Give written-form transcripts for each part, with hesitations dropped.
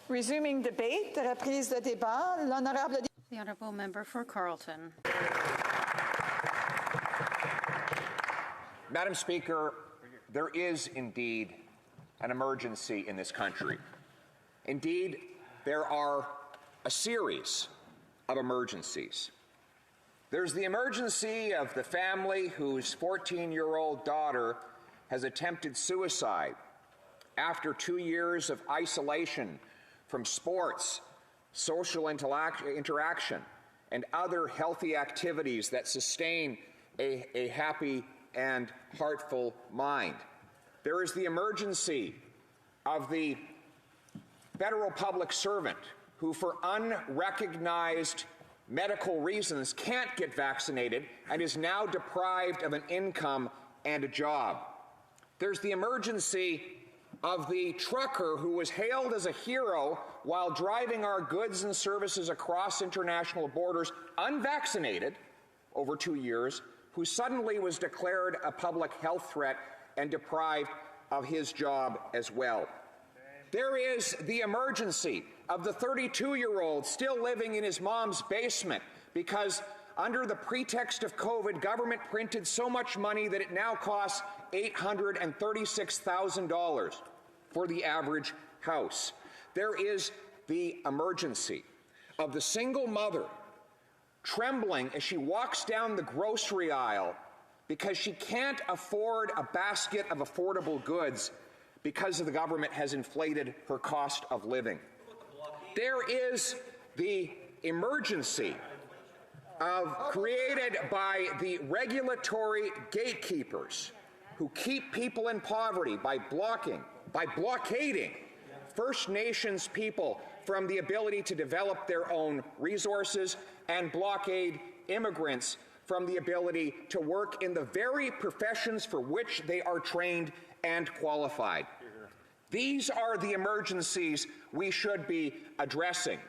Resuming debate, reprise de débat, l'honorable... The honourable member for Carleton. Madam Speaker, there is indeed an emergency in this country. Indeed, there are a series of emergencies. There's the emergency of the family whose 14-year-old daughter has attempted suicide after 2 years of isolation from sports, social interaction, and other healthy activities that sustain a happy and heartful mind. There is the emergency of the federal public servant who, for unrecognized medical reasons, can't get vaccinated and is now deprived of an income and a job. There's the emergency of the trucker who was hailed as a hero while driving our goods and services across international borders unvaccinated over 2 years, who suddenly was declared a public health threat and deprived of his job as well. There is the emergency of the 32-year-old still living in his mom's basement because, under the pretext of COVID, government printed so much money that it now costs $836,000 for the average house. There is the emergency of the single mother trembling as she walks down the grocery aisle because she can't afford a basket of affordable goods because the government has inflated her cost of living. There is the emergency created by the regulatory gatekeepers who keep people in poverty by blockading First Nations people from the ability to develop their own resources and blockade immigrants from the ability to work in the very professions for which they are trained and qualified. These are the emergencies we should be addressing.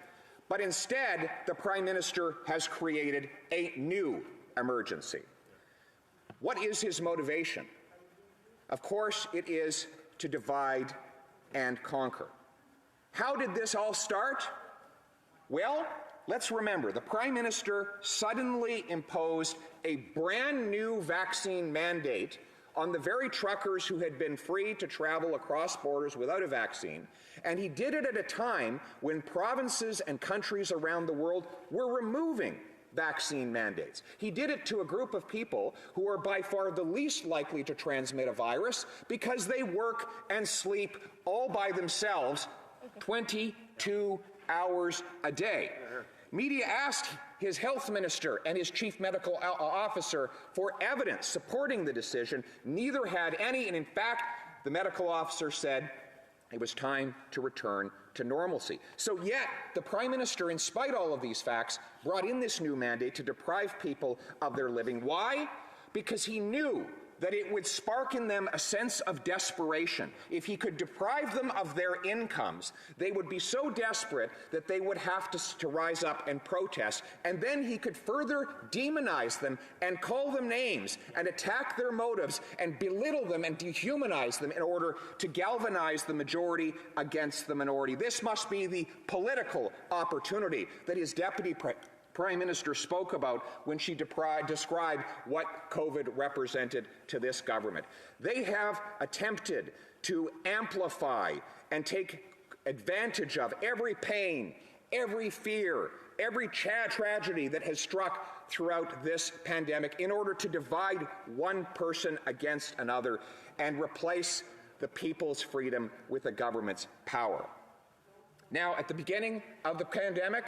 But instead, the Prime Minister has created a new emergency. What is his motivation? Of course, it is to divide and conquer. How did this all start? Well, let's remember, the Prime Minister suddenly imposed a brand new vaccine mandate on the very truckers who had been free to travel across borders without a vaccine, and he did it at a time when provinces and countries around the world were removing vaccine mandates. He did it to a group of people who are by far the least likely to transmit a virus because they work and sleep all by themselves 22 hours a day. Media asked his health minister and his chief medical officer for evidence supporting the decision. Neither had any, and in fact, the medical officer said it was time to return to normalcy. So yet, the Prime Minister, in spite of all of these facts, brought in this new mandate to deprive people of their living. Why? Because he knew that it would spark in them a sense of desperation. If he could deprive them of their incomes, they would be so desperate that they would have to rise up and protest, and then he could further demonize them and call them names and attack their motives and belittle them and dehumanize them in order to galvanize the majority against the minority. This must be the political opportunity that his Deputy Prime Minister spoke about when she described what COVID represented to this government. They have attempted to amplify and take advantage of every pain, every fear, every tragedy that has struck throughout this pandemic in order to divide one person against another and replace the people's freedom with the government's power. Now, at the beginning of the pandemic,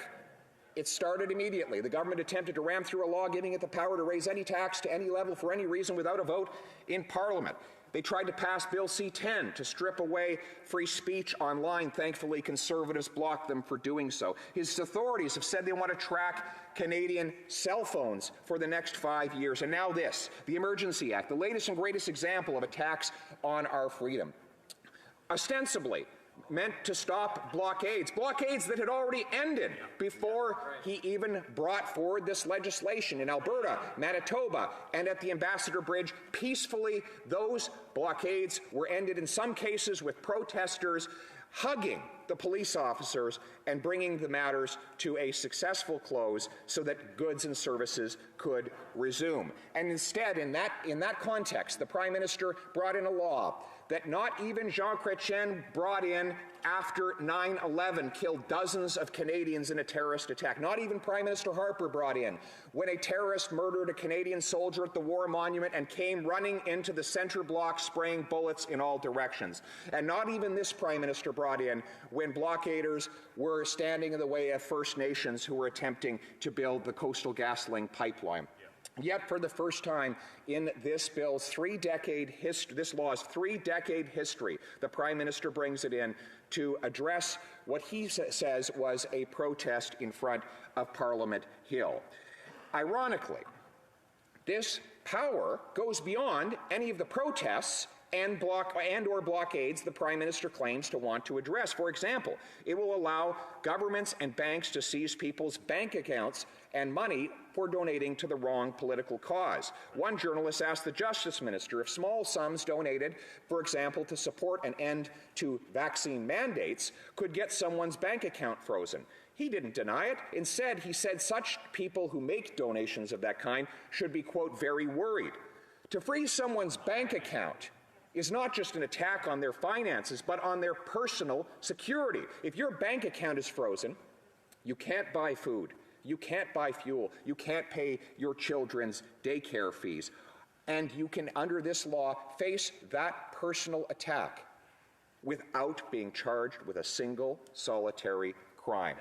it started immediately. The government attempted to ram through a law giving it the power to raise any tax to any level for any reason without a vote in Parliament. They tried to pass Bill C-10 to strip away free speech online. Thankfully, Conservatives blocked them for doing so. His authorities have said they want to track Canadian cell phones for the next 5 years. And now this, the Emergency Act, the latest and greatest example of attacks on our freedom. Ostensibly meant to stop blockades that had already ended before he even brought forward this legislation in Alberta, Manitoba, and at the Ambassador Bridge. Peacefully, those blockades were ended in some cases with protesters hugging the police officers and bringing the matters to a successful close so that goods and services could resume. And instead, in that context, the Prime Minister brought in a law that not even Jean Chrétien brought in after 9/11 killed dozens of Canadians in a terrorist attack. Not even Prime Minister Harper brought in when a terrorist murdered a Canadian soldier at the War Monument and came running into the centre block spraying bullets in all directions. And not even this Prime Minister brought in when blockaders were standing in the way of First Nations who were attempting to build the Coastal GasLink pipeline. Yet, for the first time in this law's three-decade history, the Prime Minister brings it in to address what he says was a protest in front of Parliament Hill. Ironically, this power goes beyond any of the protests and or blockades the Prime Minister claims to want to address. For example, it will allow governments and banks to seize people's bank accounts and money for donating to the wrong political cause. One journalist asked the Justice Minister if small sums donated, for example, to support an end to vaccine mandates, could get someone's bank account frozen. He didn't deny it. Instead, he said such people who make donations of that kind should be, quote, very worried. To freeze someone's bank account is not just an attack on their finances, but on their personal security. If your bank account is frozen, you can't buy food, you can't buy fuel, you can't pay your children's daycare fees, and you can, under this law, face that personal attack without being charged with a single solitary crime.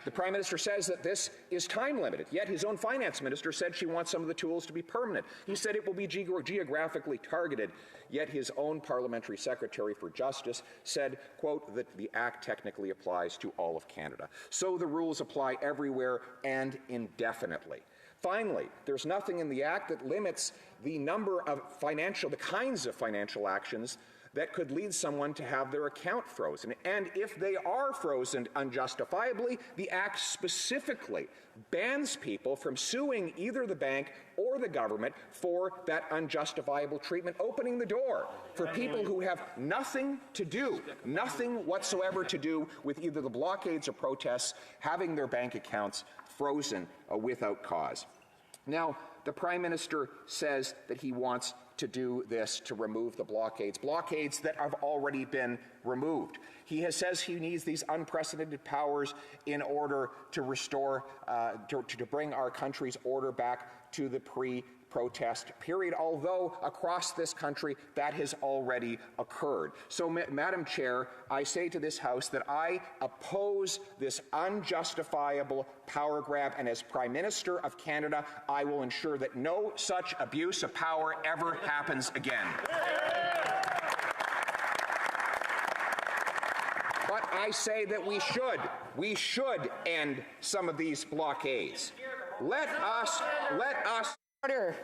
The Prime Minister says that this is time-limited, yet his own finance minister said she wants some of the tools to be permanent. He said it will be geographically targeted, yet his own parliamentary secretary for justice said, quote, that the act technically applies to all of Canada. So the rules apply everywhere and indefinitely. Finally, there's nothing in the act that limits the number of the kinds of financial actions that could lead someone to have their account frozen. And if they are frozen unjustifiably, the Act specifically bans people from suing either the bank or the government for that unjustifiable treatment, opening the door for people who have nothing whatsoever to do with either the blockades or protests having their bank accounts frozen without cause. Now, the Prime Minister says that he wants to do this to remove the blockades that have already been removed. He says he needs these unprecedented powers in order to restore, to bring our country's order back to the pre-protest period, although across this country that has already occurred. So, Madam Chair, I say to this House that I oppose this unjustifiable power grab, and as Prime Minister of Canada, I will ensure that no such abuse of power ever happens again. But I say that we should end some of these blockades. Let us. Order.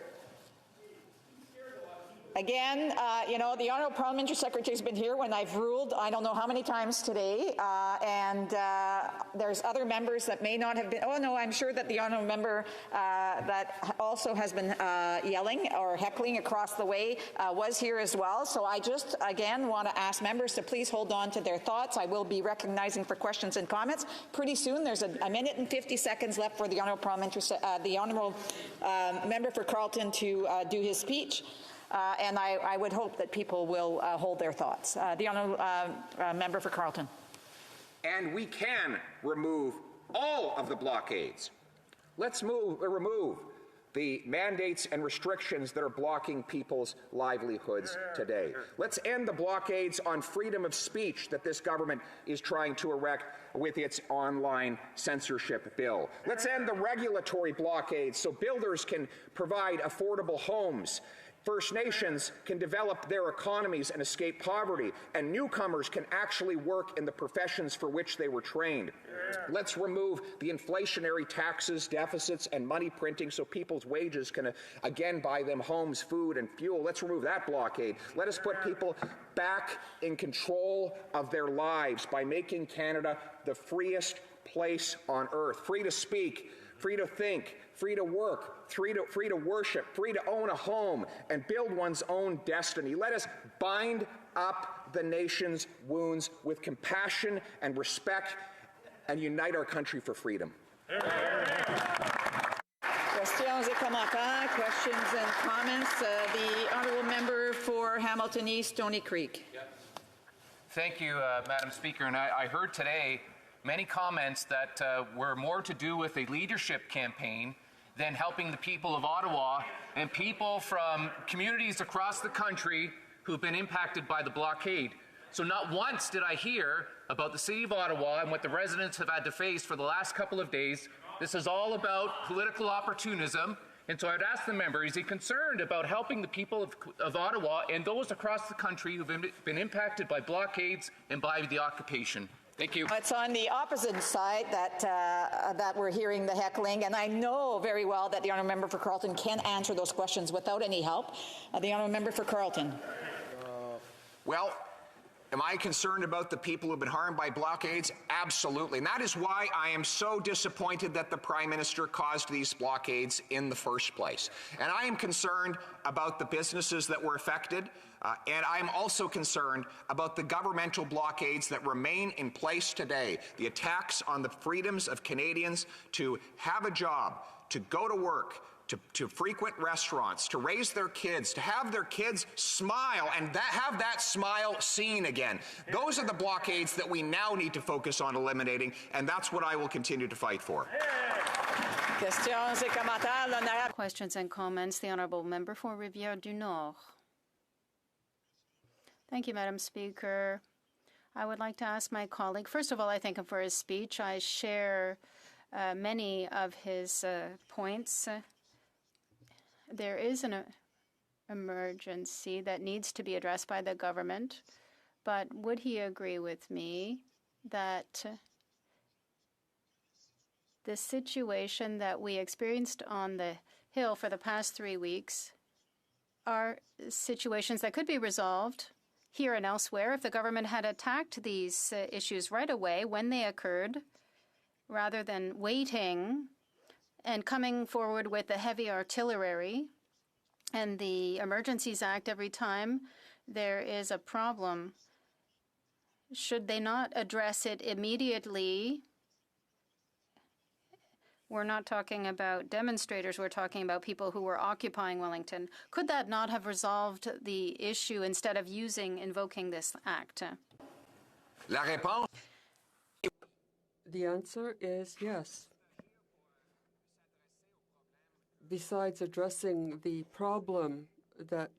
Again, the Honourable Parliamentary Secretary has been here when I've ruled I don't know how many times today, and there's other members that may not have been. Oh no, I'm sure that the Honourable member that also has been yelling or heckling across the way was here as well. So I just again want to ask members to please hold on to their thoughts. I will be recognizing for questions and comments pretty soon. There's a minute and 50 seconds left for the Honourable member for Carleton to do his speech. And I would hope that people will hold their thoughts. The Honourable member for Carleton. And we can remove all of the blockades. Let's remove the mandates and restrictions that are blocking people's livelihoods today. Let's end the blockades on freedom of speech that this government is trying to erect with its online censorship bill. Let's end the regulatory blockades so builders can provide affordable homes. First Nations can develop their economies and escape poverty, and newcomers can actually work in the professions for which they were trained. Let's remove the inflationary taxes, deficits, and money printing so people's wages can again buy them homes, food, and fuel. Let's remove that blockade. Let us put people back in control of their lives by making Canada the freest place on earth, free to speak, free to think, free to work, free to worship, free to own a home and build one's own destiny. Let us bind up the nation's wounds with compassion and respect and unite our country for freedom. Questions et commentaires, questions and comments. The honourable member for Hamilton East, Stony Creek. Thank you, Madam Speaker. And I heard today many comments that were more to do with a leadership campaign than helping the people of Ottawa and people from communities across the country who've been impacted by the blockade. So not once did I hear about the City of Ottawa and what the residents have had to face for the last couple of days. This is all about political opportunism. And so I'd ask the member, is he concerned about helping the people of Ottawa and those across the country who've been impacted by blockades and by the occupation? Thank you. It's on the opposite side that we're hearing the heckling, and I know very well that the honourable member for Carleton can answer those questions without any help. The honourable member for Carleton. Well, am I concerned about the people who've been harmed by blockades? Absolutely. And that is why I am so disappointed that the Prime Minister caused these blockades in the first place. And I am concerned about the businesses that were affected, and I'm also concerned about the governmental blockades that remain in place today, the attacks on the freedoms of Canadians to have a job, to go to work, to frequent restaurants, to raise their kids, to have their kids smile and have that smile seen again. Those are the blockades that we now need to focus on eliminating, and that's what I will continue to fight for. Questions et commentaires. L'honorable. Questions and comments. The honourable member for Rivière-du-Nord. Thank you, Madam Speaker. I would like to ask my colleague, first of all, I thank him for his speech. I share many of his points. There is an emergency that needs to be addressed by the government, but would he agree with me that the situation that we experienced on the Hill for the past 3 weeks are situations that could be resolved here and elsewhere if the government had attacked these issues right away when they occurred, rather than waiting and coming forward with the heavy artillery and the Emergencies Act every time there is a problem? Should they not address it immediately? We're not talking about demonstrators. We're talking about people who were occupying Wellington. Could that not have resolved the issue instead of invoking this act? La réponse. The answer is yes. Besides addressing the problem that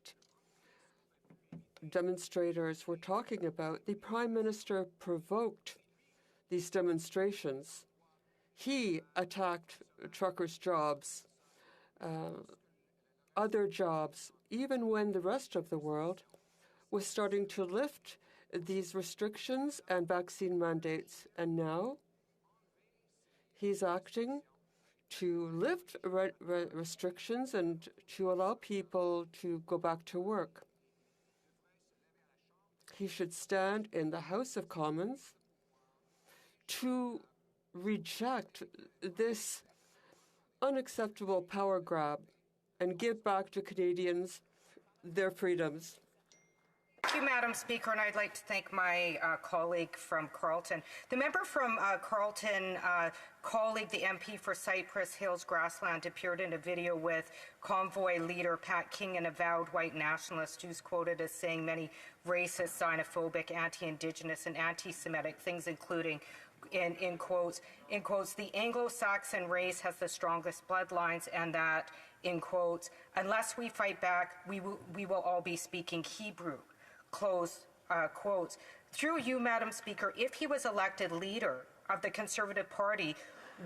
demonstrators were talking about, the Prime Minister provoked these demonstrations. He attacked truckers' jobs, other jobs, even when the rest of the world was starting to lift these restrictions and vaccine mandates. And now he's acting to lift restrictions and to allow people to go back to work. He should stand in the House of Commons to reject this unacceptable power grab and give back to Canadians their freedoms. Thank you, Madam Speaker, and I'd like to thank my colleague from Carleton. The member from Carleton, colleague, the MP for Cypress Hills Grassland, appeared in a video with convoy leader Pat King, an avowed white nationalist who's quoted as saying many racist, xenophobic, anti-Indigenous, and anti-Semitic things, including, in quotes, the Anglo-Saxon race has the strongest bloodlines, and that, in quotes, unless we fight back, we will all be speaking Hebrew. Close quotes. Through you, Madam Speaker, if he was elected leader of the Conservative Party,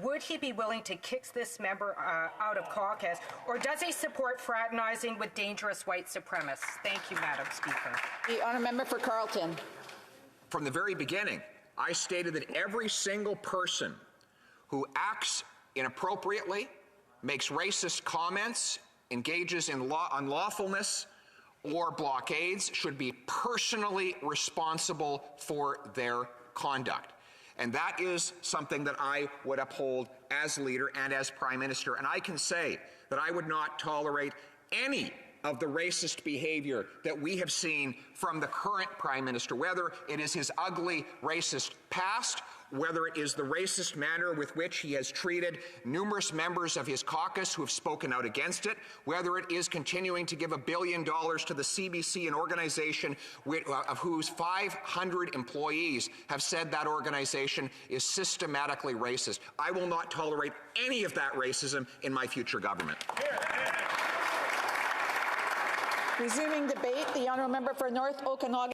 would he be willing to kick this member out of caucus, or does he support fraternizing with dangerous white supremacists? Thank you, Madam Speaker. The honourable member for Carleton. From the very beginning, I stated that every single person who acts inappropriately, makes racist comments, engages in unlawfulness, or blockades should be personally responsible for their conduct. And that is something that I would uphold as leader and as Prime Minister. And I can say that I would not tolerate any of the racist behavior that we have seen from the current Prime Minister, whether it is his ugly racist past, whether it is the racist manner with which he has treated numerous members of his caucus who have spoken out against it, whether it is continuing to give $1 billion to the CBC, an organization of whose 500 employees have said that organization is systematically racist. I will not tolerate any of that racism in my future government. Resuming debate, the honourable member for North Okanagan.